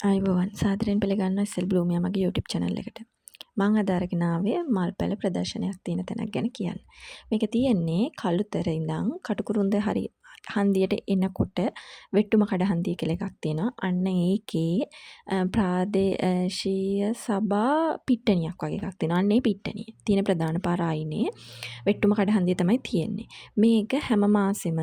ආයුබෝවන් සාදරයෙන් පිළිගන්නවා SL බ්ලූමියා මගේ YouTube channel එකට. මම අද අරගෙන ආවේ මල් පැල ප්‍රදර්ශනයක් තියෙන තැනක් ගැන කියන්න. මේක තියෙන්නේ කළුතර ඉඳන් කටුකුරුන්ද හරි හන්දියට එනකොට වෙට්ටුම කඩ හන්දිය කියලා එකක් තියෙනවා. අන්න ඒකේ ප්‍රාදේශීය සභා පිට්ටනියක් වගේ එකක් තියෙනවා. අන්න ඒ පිට්ටනිය. තියෙන ප්‍රධාන පාර ආයිනේ වෙට්ටුම කඩ හන්දිය තමයි තියෙන්නේ. මේක හැම මාසෙම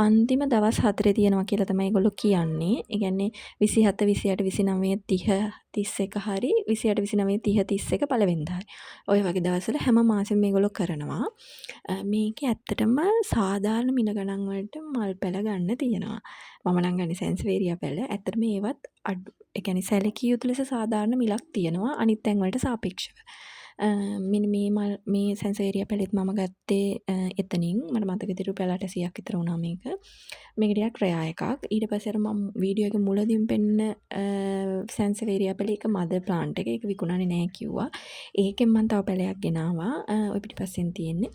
අන්තිම දවස් 4 තියෙනවා කියලා තමයි ඒගොල්ලෝ කියන්නේ. ඒ කියන්නේ 27 28 29 30 31 හරි 28 29 30 31 පළවෙනිදා හරි. ඔය වගේ දවස්වල හැම මාසෙම මේගොල්ලෝ කරනවා. මේකේ ඇත්තටම සාධාරණ මිල ගණන් වලට මල් පැල ගන්න තියෙනවා. මම නම් ගන්නේ සැන්සවේරියා පැල. ඇත්තටම ඒවත් අඩු. ඒ කියන්නේ සැලකිය යුතු ලෙස සාධාරණ මිලක් තියෙනවා අනිත් තැන් වලට සාපේක්ෂව. මෙන්න මේ සැන්සවේරියා පැලෙත් මම ගත්තේ එතනින්. මට මතක විදිහට රුපියල් 800ක් විතර වුණා මේක. මේක ටිකක් රෙයා එකක්. ඊට පස්සේ අර මම වීඩියෝ එක මුලදීම පෙන්න සැන්සවේරියා පැලේ එක මදර් ප්ලාන්ට් එක. ඒක විකුණන්නේ නැහැ කිව්වා. ඒකෙන් මම තව පැලයක් ගෙනාවා. ඔය පිටිපස්සෙන් තියෙන්නේ.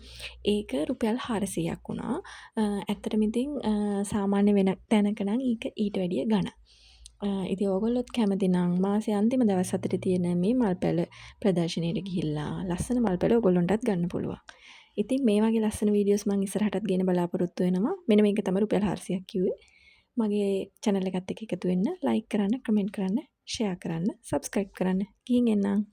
ඒක රුපියල් 400ක් වුණා. ඇත්තටම ඉතින් සාමාන්‍ය වෙන තැනක නම් ඊට වැඩිය ගණන්. ඉතින් ඕගොල්ලොත් කැමති නම් මාසේ අන්තිම දවස් 4 තියෙන මේ මල් පැල ප්‍රදර්ශනයට ගිහිල්ලා ලස්සන මල් පැල ඕගොල්ලන්ටත් ගන්න පුළුවන්. ඉතින් මේ වගේ ලස්සන වීඩියෝස් මම ඉස්සරහටත් ගේන්න බලාපොරොත්තු වෙනවා. මෙන්න මේක තමයි රුපියල් 400ක් කිව්වේ. මගේ channel එකත් එක්ක එකතු වෙන්න, like කරන්න, comment කරන්න, share කරන්න, subscribe කරන්න. ගිහින් එන්නම්.